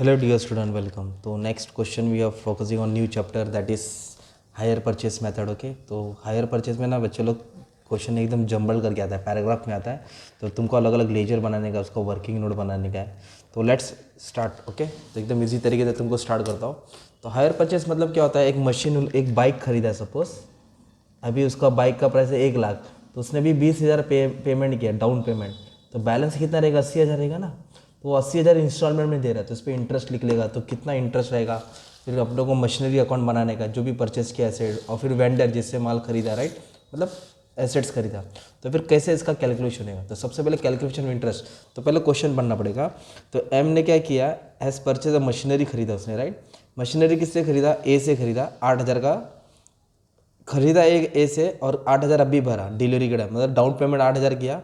Hello dear student, welcome. तो next question we are focusing on new chapter that is hire purchase method. Okay तो hire purchase में ना बच्चे लोग question एकदम जंबल करके आता है, पैराग्राफ में आता है, तो तुमको अलग अलग लेजर बनाने का, उसको वर्किंग नोट बनाने का है. तो लेट्स स्टार्ट. ओके तो एकदम इजी तरीके से तुमको स्टार्ट करता हूँ. तो हायर परचेज मतलब क्या होता है, एक मशीन, एक बाइक खरीदा है सपोज. अभी उसका बाइक का प्राइस है 1 लाख, तो उसने भी 20,000 पेमेंट किया, डाउन पेमेंट. तो बैलेंस कितना रहेगा, 80,000 रहेगा ना. तो वो 80,000 इंस्टॉलमेंट में दे रहा है, तो उस पर इंटरेस्ट लिख लेगा. तो कितना इंटरेस्ट रहेगा, फिर अपने को मशीनरी अकाउंट बनाने का, जो भी परचेस किया एसेट, और फिर वेंडर जिससे माल खरीदा, राइट, मतलब एसेट्स खरीदा. तो फिर कैसे इसका कैलकुलेशन होगा. तो सबसे पहले कैलकुलेशन ऑफ इंटरेस्ट, तो पहले क्वेश्चन बनना पड़ेगा. तो एम ने क्या किया, एज परचेज मशीनरी खरीदा उसने, राइट. मशीनरी किससे खरीदा, ए से खरीदा. 8,000 का खरीदा एक ए से, और 8,000 अभी भरा डिलीवरी के टाइम, मतलब डाउन पेमेंट 8,000 किया.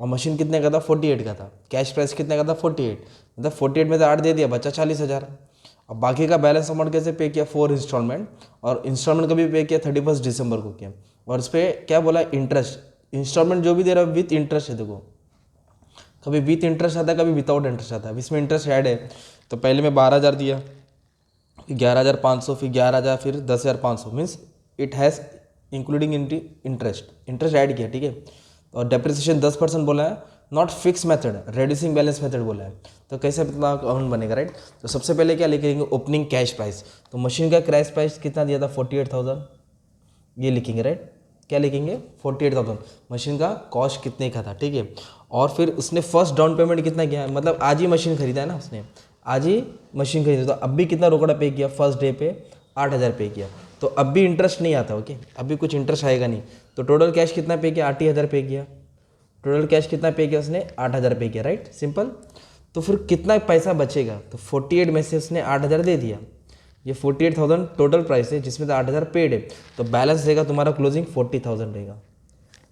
और मशीन कितने का था, 48 का था. कैश प्राइस कितने का था, 48. मतलब 48 में से 8 दे दिया, बचा 40,000. अब बाकी का बैलेंस अमाउंट कैसे पे किया, 4 इंस्टॉलमेंट. और इंस्टॉलमेंट कभी पे किया, 31 दिसंबर को किया. और इस पर क्या बोला, इंटरेस्ट. इंस्टॉलमेंट जो भी दे रहा है विथ इंटरेस्ट है. देखो कभी विथ इंटरेस्ट आता है, कभी विदाउट इंटरेस्ट आता है. इसमें इंटरेस्ट ऐड है. तो पहले मैं 12,000 दिया, फिर 11,500, फिर 11,000, फिर 10,500. Means it has including interest add किया, ठीक है. और डेप्रिसिएशन 10% बोला है. Not fix method, reducing balance method बोला है. तो कैसे कितना अमाउंट बनेगा, राइट. तो सबसे पहले क्या लिखेंगे, ओपनिंग कैश प्राइस. तो मशीन का कैश प्राइस कितना दिया था, 48,000. ये लिखेंगे, राइट. क्या लिखेंगे, 48,000. मशीन का कॉस्ट कितने का था, ठीक है. और फिर उसने फर्स्ट डाउन पेमेंट कितना किया, मतलब आज ही मशीन खरीदा है ना उसने, आज ही मशीन खरीदी. तो अब भी कितना रोकड़ा पे किया, फर्स्ट डे पे 8,000 पे किया. तो अब भी इंटरेस्ट नहीं आता, ओके. अभी कुछ इंटरेस्ट आएगा नहीं. तो टोटल कैश कितना पे किया, 8,000 पे किया. टोटल कैश कितना पे किया उसने, 8,000 पे किया, राइट, सिंपल. तो फिर कितना पैसा बचेगा, तो 48 में से उसने 8,000 दे दिया. ये 48,000 टोटल प्राइस है, जिसमें से 8,000 पेड है. तो बैलेंस रहेगा तुम्हारा क्लोजिंग 40,000 रहेगा.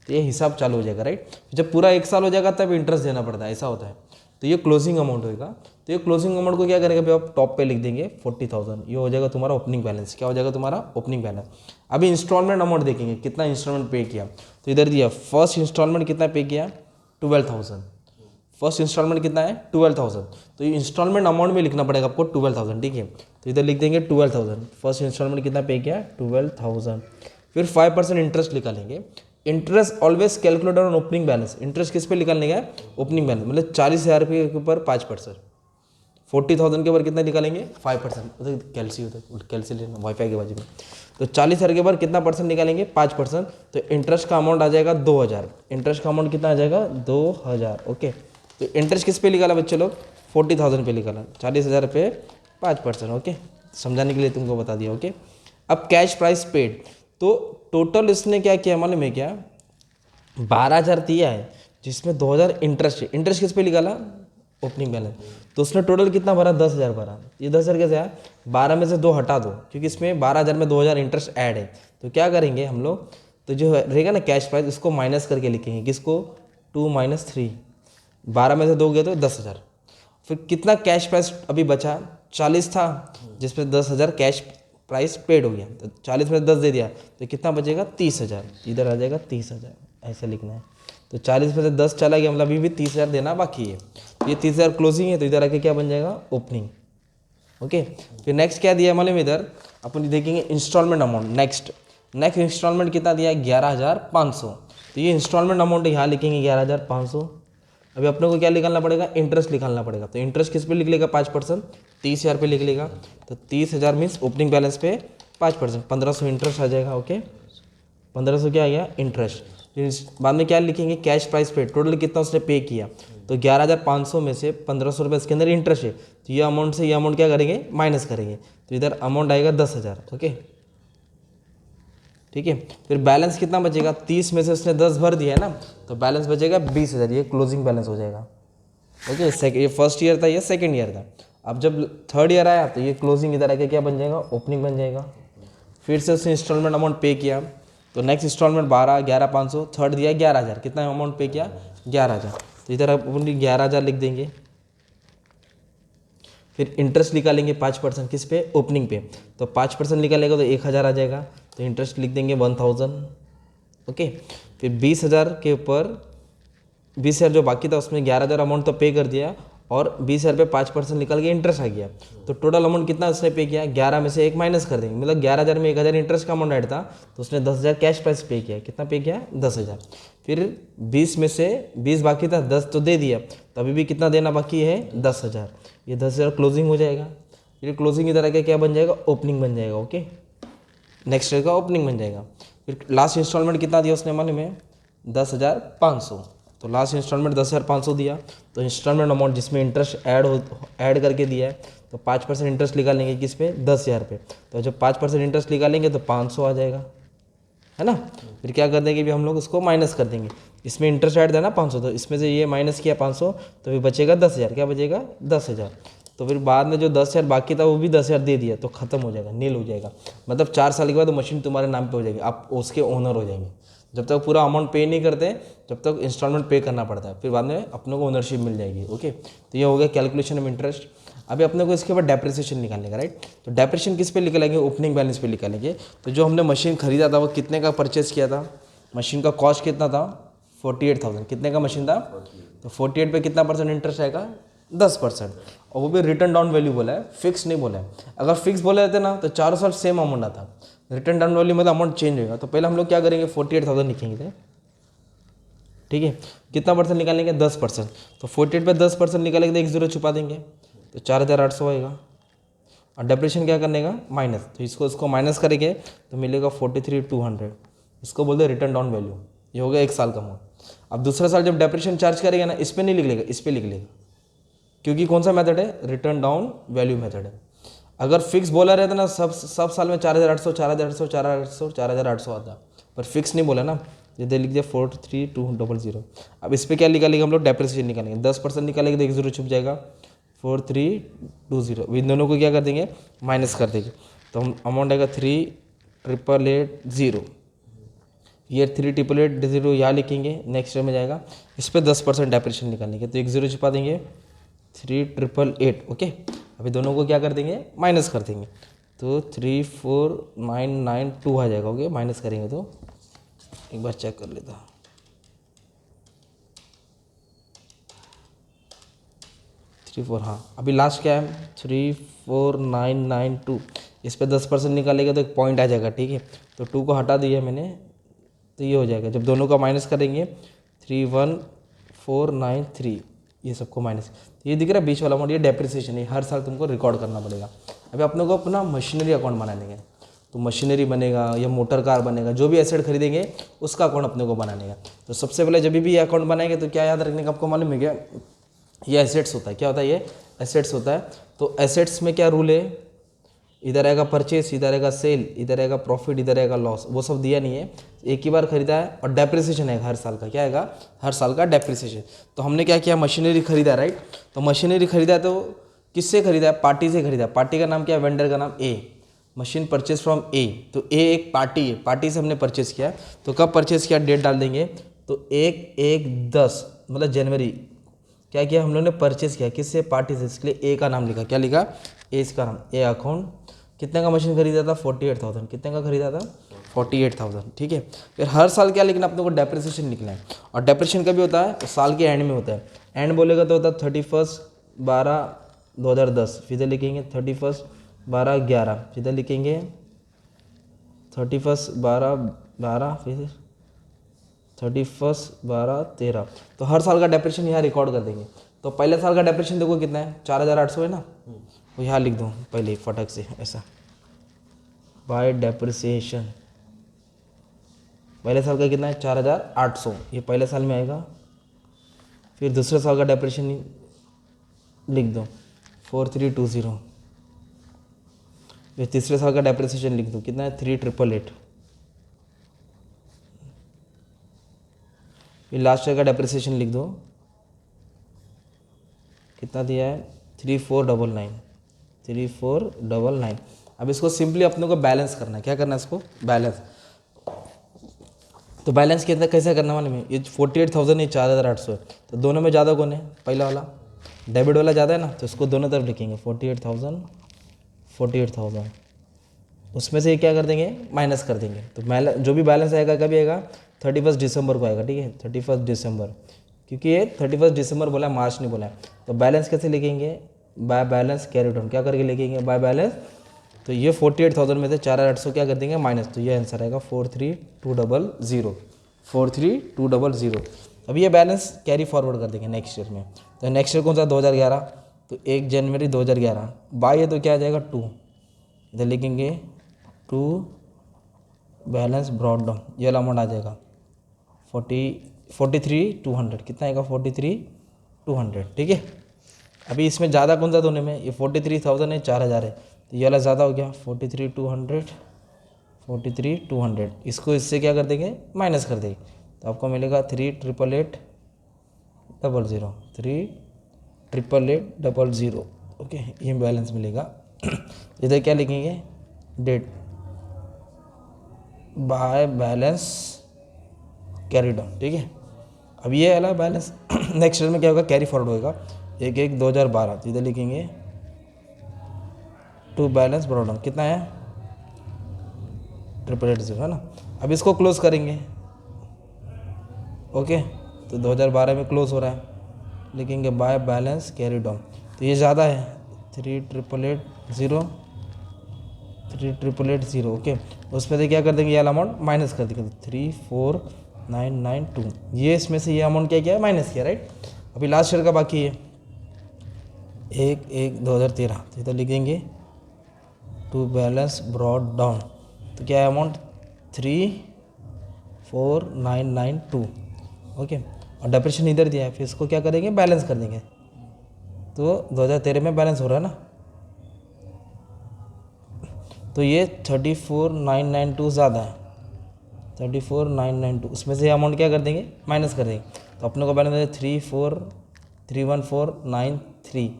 तो ये हिसाब चालू हो जाएगा, राइट. जब पूरा 1 साल हो जाएगा तब इंटरेस्ट देना पड़ता है, ऐसा होता है. तो ये क्लोजिंग अमाउंट होगा. तो ये क्लोजिंग अमाउंट को क्या करेंगे, भाई आप टॉप पे लिख देंगे 40,000. ये हो जाएगा तुम्हारा ओपनिंग बैलेंस. क्या हो जाएगा तुम्हारा ओपनिंग बैलेंस. अभी इंस्टॉलमेंट अमाउंट देखेंगे, कितना इंस्टॉलमेंट पे किया. तो इधर दिया फर्स्ट इंस्टॉलमेंट कितना पे किया, 12,000. फर्स्ट इंस्टॉलमेंट कितना है, 12,000. तो ये इंस्टॉलमेंट अमाउंट में लिखना पड़ेगा आपको 12,000, ठीक है. तो इधर लिख देंगे 12,000. फर्स्ट इंस्टॉलमेंट कितना पे किया, 12,000. फिर 5% इंटरेस्ट निकालेंगे. Interest always calculate on opening balance. Interest किस पे निकालने का है, ओपनिंग बैलेंस. मतलब 40,000 रुपये के ऊपर 5%. 40,000 के ऊपर कितना निकालेंगे, 5%. उधर कैलसी लेना वाईफाई के बाजू में. तो 40,000 के ऊपर कितना परसेंट निकालेंगे, 5%. तो इंटरेस्ट का अमाउंट आ जाएगा 2,000. इंटरेस्ट का अमाउंट कितना आ जाएगा, 2,000. ओके. तो इंटरेस्ट किस पे निकाला बच्चे लोग, 40,000 पे निकाला. 40,000 पे 5%. ओके, समझाने के लिए तुमको बता दिया. ओके. अब कैश प्राइस पेड. तो टोटल इसने क्या किया मालूम है क्या, 12,000 दिया है, जिसमें 2,000 इंटरेस्ट है. इंटरेस्ट किस पे निकाला, ओपनिंग बैलेंस. तो उसने टोटल कितना भरा, 10,000 भरा. ये 10,000 कैसे आया, 12 में से 2 हटा दो, क्योंकि इसमें 12,000 में 2,000 इंटरेस्ट ऐड है. तो क्या करेंगे हम लोग, तो जो रहेगा ना कैश प्राइस, उसको माइनस करके लिखेंगे. किसको, 2 - 3. 12 में से 2 गए तो 10,000. फिर कितना कैश प्राइस अभी बचा, 40 था, जिसमें 10,000 कैश प्राइस पेड हो गया. तो 40 में 10 दे दिया, तो कितना बचेगा, 30,000. इधर आ जाएगा 30,000, ऐसे लिखना है. तो 40 में से 10 चला गया, मतलब अभी भी 30,000 देना बाकी है. ये 30,000 क्लोजिंग है. तो इधर आके क्या बन जाएगा, ओपनिंग. ओके. फिर नेक्स्ट क्या दिया मालूम, इधर अपन देखेंगे इंस्टॉलमेंट अमाउंट. नेक्स्ट इंस्टॉलमेंट कितना दिया, 11,500. तो ये इंस्टॉलमेंट अमाउंट यहाँ लिखेंगे 11,500. अभी अपने को क्या निकालना पड़ेगा, इंटरेस्ट निकालना पड़ेगा. तो इंटरेस्ट किस पे लिख लेगा, 5%, 30,000 पे लिख लेगा. तो 30,000 मीन्स ओपनिंग बैलेंस पे 5%, 1,500 इंटरेस्ट आ जाएगा. ओके, 1,500 क्या आ गया, इंटरेस्ट. फिर बाद में क्या लिखेंगे, कैश प्राइस पे टोटल कितना उसने पे किया. तो 11,500 में से 1,500 रुपये इसके अंदर इंटरेस्ट है. तो ये अमाउंट से ये अमाउंट क्या करेंगे, माइनस करेंगे. तो इधर अमाउंट आएगा 10,000. ओके, ठीक है. फिर बैलेंस कितना बचेगा, 30 में से उसने 10 भर दिया है ना, तो बैलेंस बचेगा 20,000. ये क्लोजिंग बैलेंस हो जाएगा. ओके. ये फर्स्ट ईयर था, ये सेकंड ईयर था. अब जब थर्ड ईयर आया तो ये क्लोजिंग इधर आके क्या बन जाएगा, ओपनिंग बन जाएगा. फिर से उसने इंस्टॉलमेंट अमाउंट पे किया. तो नेक्स्ट इंस्टॉलमेंट 11,500. थर्ड दिया 11,000. कितना अमाउंट पे किया, 11,000. तो इधर अपन 11,000 लिख देंगे. फिर इंटरेस्ट निकालेंगे 5% किस पे, ओपनिंग पे. तो 5% निकालेगा तो 1,000 आ जाएगा. तो इंटरेस्ट लिख देंगे 1,000. ओके. फिर 20,000 के ऊपर 20,000 जो बाकी था उसमें 11,000 अमाउंट तो पे कर दिया, और 20,000 पे 5% निकल के इंटरेस्ट आ गया, तो टोटल अमाउंट कितना उसने पे किया, 11 में से 1 माइनस कर देंगे, मतलब 11,000 में 1,000 इंटरेस्ट का अमाउंट ऐड था, तो उसने 10,000 कैश प्राइस पे किया। कितना पे किया, 10,000। फिर 20 में से 20 बाकी था, 10 तो दे दिया, तो अभी भी कितना देना बाकी है, 10,000। ये 10,000 क्लोजिंग हो जाएगा। फिर क्लोजिंग की तरह क्या बन जाएगा, ओपनिंग बन जाएगा। ओके, नेक्स्ट ईयर का ओपनिंग बन जाएगा। फिर लास्ट इंस्टॉलमेंट कितना दिया उसने मालूम है, 10,500। तो लास्ट इंस्टॉलमेंट 10,500 दिया, तो इंस्टॉलमेंट अमाउंट जिसमें इंटरेस्ट ऐड करके दिया है, तो 5% इंटरेस्ट निकालेंगे किस पे, 10,000 पे। तो जब 5% इंटरेस्ट निकालेंगे तो 500 आ जाएगा, है ना। फिर क्या कर देंगे, भी हम लोग उसको माइनस कर देंगे। इसमें इंटरेस्ट ऐड था ना 500, तो इसमें से ये माइनस किया 500, तो फिर बचेगा 10,000। क्या बचेगा, 10,000। तो फिर बाद में जो 10,000 बाकी था वो भी 10,000 दे दिया, तो खत्म हो जाएगा, नील हो जाएगा। मतलब 4 साल के बाद मशीन तुम्हारे नाम पे हो जाएगी, आप उसके ओनर हो जाएंगे। जब तक पूरा अमाउंट पे नहीं करते, जब तक इंस्टॉलमेंट पे करना पड़ता है, फिर बाद में अपने को ओनरशिप मिल जाएगी। ओके, तो ये हो गया कैलकुलेशन ऑफ इंटरेस्ट। अभी अपने को इसके बाद डेप्रिसिएशन निकालने का, राइट। तो डेप्रिसिएशन किस पे निकालेंगे, ओपनिंग बैलेंस पे निकालेंगे। तो जो हमने मशीन खरीदा था वो कितने का परचेस किया था, मशीन का कॉस्ट कितना था, 48,000। कितने का मशीन था, तो 48 पे कितना परसेंट इंटरेस्ट आएगा, 10%। और वो भी रिटर्न डाउन वैल्यू बोला है, फिक्स नहीं बोला है। अगर फिक्स बोले रहते ना तो 4 साल सेम अमाउंट आता, रिटर्न डाउन वैल्यू मतलब अमाउंट चेंज होगा। तो पहले हम लोग क्या करेंगे, 48,000 लिखेंगे, ठीक है। कितना परसेंट निकालेंगे, 10%। तो 48 पे 10% निकालेंगे तो 1 0 छुपा देंगे, तो 4,800 आएगा। और डेप्रिसिएशन क्या करने का, माइनस। तो इसको माइनस करेंगे तो मिलेगा 43,200। इसको बोलते हैं रिटर्न डाउन वैल्यू। ये हो गया 1 साल का अमाउंट। अब दूसरा साल जब डेप्रिसिएशन चार्ज करेगा ना, इस पर नहीं लिख लेगा, इस पर लिख लेगा, क्योंकि कौन सा मेथड है, रिटर्न डाउन वैल्यू मेथड है। अगर फिक्स बोला रहता ना, सब साल में 4,800 4,800 4,800 4,800 आता, पर फिक्स नहीं बोला ना, ये लिख दिया 43,200। अब इस पर क्या निकालेंगे हम लोग, डेप्रिसिएशन निकालेंगे। 10% निकालेंगे तो 1 0 छुप जाएगा, 4320। इन दोनों को क्या कर देंगे, माइनस कर देंगे, तो हम अमाउंट आएगा 3,880। ये 3,880 यहाँ लिखेंगे, नेक्स्ट में जाएगा। इस पर 10% डेप्रिसिएशन निकालेंगे, तो 1 0 छुपा देंगे, 3,888। ओके, अभी दोनों को क्या कर देंगे, माइनस कर देंगे, तो 3,4992 आ जाएगा। ओके, माइनस करेंगे तो एक बार चेक कर लेता, 34, हाँ। अभी लास्ट क्या है, 3,4992। इस पर 10% निकालेगा तो एक पॉइंट आ जाएगा, ठीक है। तो 2 को हटा दिया मैंने, तो ये हो जाएगा। जब दोनों का माइनस करेंगे 3,1493, ये सबको माइनस, ये दिख रहा है बीच वाला अमाउंट, ये डेप्रिसिएशन है, हर साल तुमको रिकॉर्ड करना पड़ेगा। अभी अपने को अपना मशीनरी अकाउंट बनाने का, तो मशीनरी बनेगा या मोटर कार बनेगा, जो भी एसेट खरीदेंगे उसका अकाउंट अपने को बनाने का। तो सबसे पहले जब भी ये अकाउंट बनाएंगे तो क्या याद रखने का आपको मालूम है क्या, ये एसेट्स होता है। क्या होता है, ये एसेट्स होता है। तो एसेट्स में क्या रूल है, इधर आएगा परचेस, इधर आएगा सेल, इधर आएगा प्रॉफिट, इधर आएगा लॉस, वो सब दिया नहीं है, एक ही बार खरीदा है। और डेप्रिसिएशन है हर साल का, क्या आएगा, हर साल का डेप्रिसिएशन। तो हमने क्या किया, मशीनरी खरीदा, राइट। तो मशीनरी खरीदा तो किससे खरीदा है, पार्टी से खरीदा। पार्टी का नाम क्या है, वेंडर का नाम ए। मशीन परचेज फ्रॉम ए, तो ए एक पार्टी है, पार्टी से हमने परचेज किया। तो कब परचेज किया, डेट डाल देंगे, तो 1/1/10 मतलब जनवरी। क्या किया हम लोग ने, परचेज किया, किससे, पार्टी से, इसलिए ए का नाम लिखा। क्या लिखा, ए इसका नाम, ए अकाउंट। कितने का मशीन खरीदा था, 48,000। कितने का खरीदा था, 48,000, ठीक है। फिर हर साल क्या लिखना अपने को, डेप्रिसिएशन लिखना है। और डेप्रिसिएशन कभी होता है, साल के एंड में होता है। एंड बोलेगा तो होता है 31/12/2010, फिर लिखेंगे 31/12/11, फिर लिखेंगे 31/12/12, फिर 31/12/13। तो हर साल का डेप्रिसिएशन यहाँ रिकॉर्ड कर देंगे। तो पहले साल का डेप्रिसिएशन देखो कितना है, 4,800 है ना, तो यहाँ लिख दो पहले फटक से ऐसा, बाय डेप्रिसिएशन। पहले साल का कितना है, 4,800, ये पहले साल में आएगा। फिर दूसरे साल का डेप्रिसिएशन लिख दो 4,320। फिर तीसरे साल का डेप्रिसिएशन लिख दो, कितना है, 3,888। फिर लास्ट ईयर का डेप्रिसिएशन लिख दो, कितना दिया है, 3,499। अब इसको सिंपली अपने को बैलेंस करना है। क्या करना है इसको, बैलेंस। तो बैलेंस के अंदर कैसे करना मालूम है, ये 48,000 ये 4,800 है, तो दोनों में ज़्यादा कौन है, पहला वाला, डेबिट वाला ज़्यादा है ना, तो इसको दोनों तरफ लिखेंगे 48,000। उसमें से क्या कर देंगे, माइनस कर देंगे। तो जो भी बैलेंस आएगा कभी आएगा, 31 दिसंबर को आएगा, ठीक है। 31 दिसंबर क्योंकि ये 31 दिसंबर बोला है, मार्च नहीं बोला है। तो बैलेंस कैसे लिखेंगे, बाय बैलेंस कैरी डाउन, क्या करके लिखेंगे बाय बैलेंस। तो ये 48,000 में से 4,800 क्या कर देंगे माइनस, तो ये आंसर आएगा 43,200, 43,200। अब ये बैलेंस कैरी फॉरवर्ड कर देंगे नेक्स्ट ईयर में। तो नेक्स्ट ईयर कौन सा 2011, तो 1 जनवरी 2011 बाय है तो क्या आ जाएगा 2, इधर लिखेंगे 2 बैलेंस ब्रॉड डाउन, ये वाला अमाउंट आ जाएगा 43,200, कितना आएगा 43,200, ठीक है। अभी इसमें ज़्यादा कौन सा दोनों में, ये 43,000 है 4,000 है, तो ये वाला ज़्यादा हो गया 43,200, इसको इससे क्या कर देंगे माइनस कर देंगे, तो आपको मिलेगा 3,888,000, 3,888,000, ओके, ये बैलेंस मिलेगा। इधर क्या लिखेंगे date by balance carry down, ठीक है। अब ये वाला बैलेंस नेक्स्ट ईयर में क्या होगा कैरी फॉरवर्ड होगा 1/1/2012, तो इधर लिखेंगे 2 बैलेंस ब्रॉड डाउन, कितना है 888,000 है ना। अब इसको क्लोज करेंगे, ओके, तो 2012 में क्लोज हो रहा है, लिखेंगे बाय बैलेंस कैरी डाउन, तो ये ज़्यादा है 3,888,000, 3,888,000, ओके। उसमें से क्या कर देंगे, ये वाला अमाउंट माइनस कर देंगे, 34,992, ये इसमें से ये अमाउंट क्या किया है माइनस किया, राइट। अभी लास्ट ईयर का बाकी है 1/1/2013, तो इधर लिखेंगे 2 बैलेंस ब्रॉड डाउन, तो क्या है अमाउंट 34,992, ओके। और डेप्रेशन इधर दिया है, फिर इसको क्या करेंगे बैलेंस कर देंगे, तो 2013 में बैलेंस हो रहा है ना, तो ये 34,992 ज़्यादा है, 34,992, उसमें से अमाउंट क्या कर देंगे माइनस कर देंगे, तो अपने को बैलेंस है 34,31493।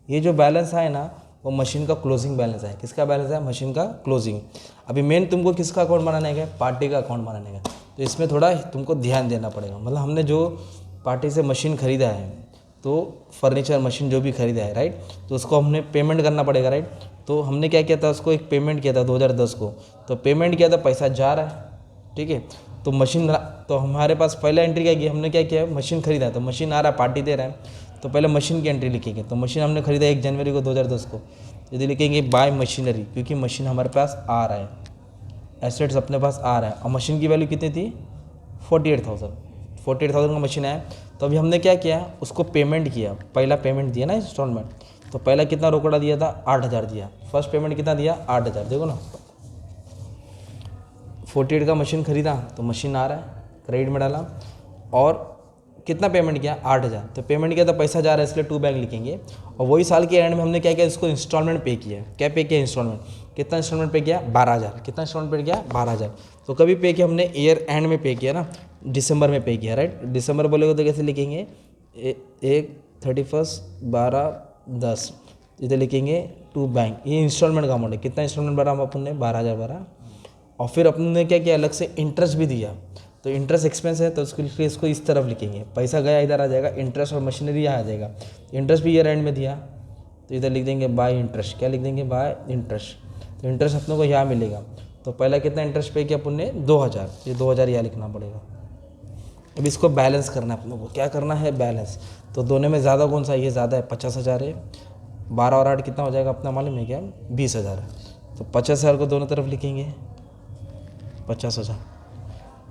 ये जो बैलेंस है ना वो मशीन का क्लोजिंग बैलेंस है, किसका बैलेंस है मशीन का क्लोजिंग। अभी मेन तुमको किसका अकाउंट बनाने का, पार्टी का अकाउंट बनाने का, तो इसमें थोड़ा तुमको ध्यान देना पड़ेगा। मतलब हमने जो पार्टी से मशीन ख़रीदा है, तो फर्नीचर मशीन जो भी ख़रीदा है, राइट, तो उसको हमने पेमेंट करना पड़ेगा, राइट। तो हमने क्या किया था, उसको एक पेमेंट किया था 2010 को, तो पेमेंट किया था, पैसा जा रहा है, ठीक है। तो मशीन, तो हमारे पास पहला एंट्री क्या किया हमने, क्या किया मशीन खरीदा है, तो मशीन आ रहा है, पार्टी दे रहा है, तो पहले मशीन की एंट्री लिखेंगे। तो मशीन हमने खरीदा 1 जनवरी को 2010 को, यदि लिखेंगे बाय मशीनरी, क्योंकि मशीन हमारे पास आ रहा है, एसेट्स अपने पास आ रहा है, और मशीन की वैल्यू कितनी थी 48,000 का मशीन आया। तो अभी हमने क्या किया, उसको पेमेंट किया, पहला पेमेंट दिया ना इंस्टॉलमेंट, तो पहला कितना रोकड़ा दिया था 8,000 दिया, फर्स्ट पेमेंट कितना दिया 8,000, देखो ना 48 का मशीन खरीदा, तो मशीन आ रहा है, क्रेडिट में डाला, और कितना पेमेंट किया 8,000, तो पेमेंट किया तो पैसा जा रहा है, इसलिए 2 बैंक लिखेंगे। और वही साल के एंड में हमने क्या किया, इसको इंस्टॉलमेंट पे किया, क्या पे किया इंस्टॉलमेंट, कितना इंस्टॉलमेंट पे किया 12,000, कितना इंस्टॉलमेंट पे किया 12,000। तो कभी पे किया हमने ईयर एंड में पे किया ना, दिसंबर में पे किया, राइट। दिसंबर बोलेगा तो कैसे लिखेंगे 1/31/12/10, इधर लिखेंगे 2 बैंक, ये इंस्टॉलमेंट का अमाउंट है, कितना इंस्टॉलमेंट भरा हम अपन ने 12,000 भरा। और फिर अपन ने क्या किया अलग से इंटरेस्ट भी दिया, तो इंटरेस्ट एक्सपेंस है, तो उसके लिए इसको इस तरफ लिखेंगे, पैसा गया इधर आ जाएगा, इंटरेस्ट और मशीनरी यहाँ आ जाएगा, इंटरेस्ट भी ईयर एंड में दिया, तो इधर लिख देंगे बाय इंटरेस्ट, क्या लिख देंगे बाय इंटरेस्ट, तो इंटरेस्ट अपने को यहाँ मिलेगा। तो पहला कितना इंटरेस्ट पे किया अपन ने 2,000, ये 2,000 यहाँ लिखना पड़ेगा। अब इसको बैलेंस करना है अपने को, क्या करना है बैलेंस, तो दोनों में ज़्यादा कौन सा, ये ज़्यादा है 50,000 है, 12 और 8 कितना हो जाएगा अपना मालूम है क्या 20,000 है, तो 50,000 को दोनों तरफ लिखेंगे 50,000,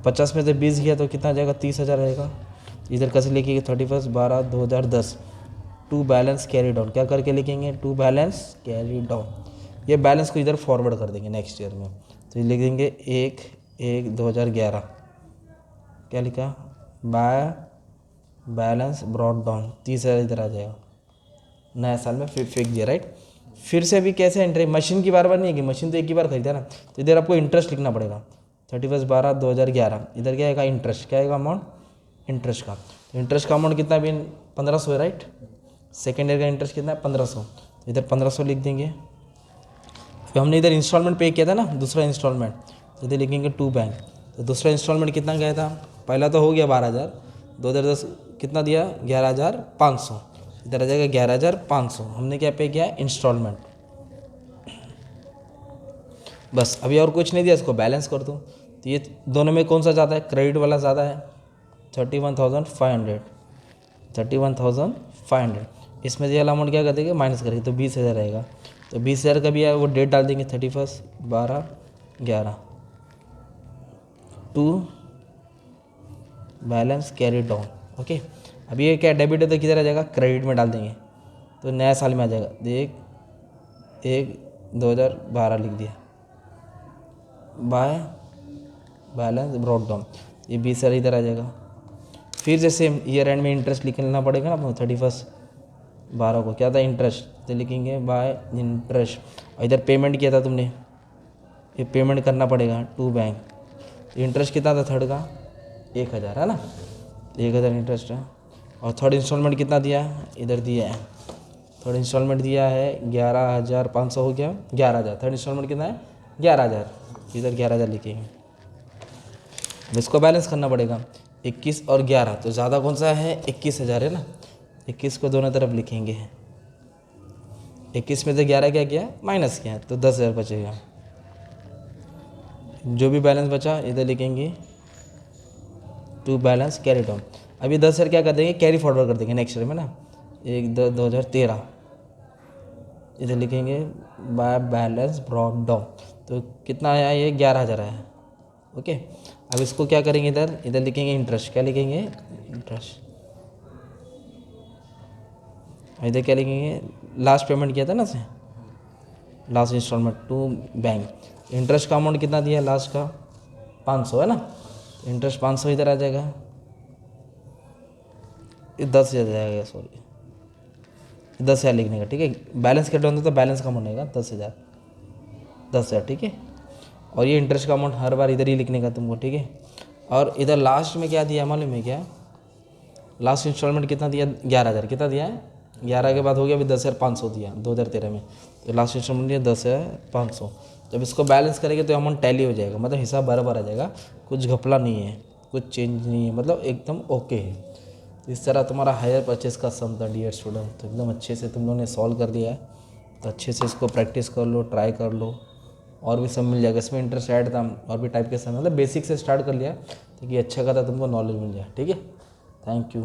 50 में से 20 गया तो कितना जाएगा 30,000 रहेगा। इधर कैसे लिखेंगे 31/12/2010, 2 बैलेंस कैरी डाउन, क्या करके लिखेंगे 2 बैलेंस कैरी डाउन, ये बैलेंस को इधर फॉरवर्ड कर देंगे नेक्स्ट ईयर में, तो ये लिख देंगे 1/1/2011, क्या लिखा बाय बैलेंस ब्रॉड डाउन, 30,000 इधर आ जाएगा, नया साल में फिर फेंक दिया, राइट। फिर से भी कैसे एंट्री, मशीन की बार बार नहीं है कि मशीन तो एक ही बार खरीदा ना, तो इधर आपको इंटरेस्ट लिखना पड़ेगा 31/12/2011, इधर क्या आएगा इंटरेस्ट, क्या आएगा अमाउंट इंटरेस्ट का, तो इंटरेस्ट का अमाउंट कितना भी 1,500 है, राइट। सेकेंड ईयर का इंटरेस्ट कितना है 1,500, इधर 1,500 लिख देंगे। फिर हमने इधर इंस्टॉलमेंट पे किया था ना दूसरा इंस्टॉलमेंट, तो इधर लिखेंगे 2 बैंक, तो दूसरा इंस्टॉलमेंट कितना गया था, पहला तो हो गया 12,000, 2010 कितना दिया 11,500, इधर आ जाएगा 11,500, हमने क्या पे किया इंस्टॉलमेंट, बस अभी और कुछ नहीं दिया, इसको बैलेंस कर दूँ। तो ये दोनों में कौन सा ज़्यादा है, क्रेडिट वाला ज़्यादा है 31,500, 31,500। इसमें से वाला अमाउंट क्या कर देंगे, माइनस करेंगे तो 20,000 रहेगा। तो 20,000 का भी है वो डेट डाल देंगे 31/12/11 to balance carry down. Okay, अब ये क्या डेबिट है तो किधर आ जाएगा, क्रेडिट में डाल देंगे तो नया साल में आ जाएगा। देख 1/1/2012 लिख दिया, बाय बैलेंस ब्रॉट डाउन, ये 20,000 इधर आ जाएगा। फिर जैसे ईयर एंड में इंटरेस्ट लिखना पड़ेगा ना अपने 31/12 को, क्या था इंटरेस्ट, तो लिखेंगे बाय इंटरेस्ट। और इधर पेमेंट किया था तुमने, ये पेमेंट करना पड़ेगा टू बैंक। इंटरेस्ट कितना था थर्ड का, 1,000 है ना, 1,000 इंटरेस्ट है। और थर्ड इंस्टॉलमेंट कितना दिया है, इधर दिया है, थर्ड इंस्टॉलमेंट दिया है 11,500 हो गया, 11,000। थर्ड इंस्टॉलमेंट कितना है 11,000, इधर 11,000 लिखेंगे। अब इसको बैलेंस करना पड़ेगा 21 और 11, तो ज़्यादा कौन सा है, 21,000 है ना, 21 को दोनों तरफ लिखेंगे। 21 में से 11 क्या किया, माइनस किया, तो 10,000 बचेगा। जो भी बैलेंस बचा इधर लिखेंगे टू बैलेंस कैरी डाउन। अभी 10,000 क्या कर देंगे, कैरी फॉरवर्ड कर देंगे नेक्स्ट ईयर में ना, 1/10/2013 इधर लिखेंगे बाय बैलेंस ब्रॉट डाउन। तो कितना आया, ये 11,000 आया। ओके, अब इसको क्या करेंगे, इधर लिखेंगे इंटरेस्ट, क्या लिखेंगे, इंटरेस्ट। इधर क्या लिखेंगे, लास्ट पेमेंट किया था ना से, last instalment to bank. Interest का अमाउंट कितना दिया लास्ट का, 500 है ना, इंटरेस्ट 500 इधर आ जाएगा, ये 10,000 जाएगा, सॉरी 10,000 लिखने का, ठीक है। बैलेंस क्या डाउन तो बैलेंस का अमाउंट आएगा 10,000, ठीक है। और ये इंटरेस्ट का अमाउंट हर बार इधर ही लिखने का तुमको, ठीक है। और इधर लास्ट में क्या दिया मालूम है क्या, लास्ट इंस्टॉलमेंट कितना दिया, 11,000 कितना दिया है, 11 के बाद हो गया अभी 10,500 दिया 2013 में, तो लास्ट इंस्टॉलमेंट दिया 10,500। जब इसको बैलेंस करेंगे तो अमाउंट टैली हो जाएगा, मतलब हिसाब बराबर आ जाएगा, कुछ घपला नहीं है, कुछ चेंज नहीं है, मतलब एकदम ओके है। इस तरह तुम्हारा हायर परचेस का सम था डियर स्टूडेंट, तो एकदम अच्छे से तुम लोगों ने सॉल्व कर दिया है। तो अच्छे से इसको प्रैक्टिस कर लो, ट्राई कर लो, और भी सब मिल जाएगा। इसमें इंटरेस्ट ऐड था और भी टाइप के सम, मतलब बेसिक से स्टार्ट कर लिया ताकि अच्छा खासा तुमको नॉलेज मिल जाए, ठीक है। Thank you.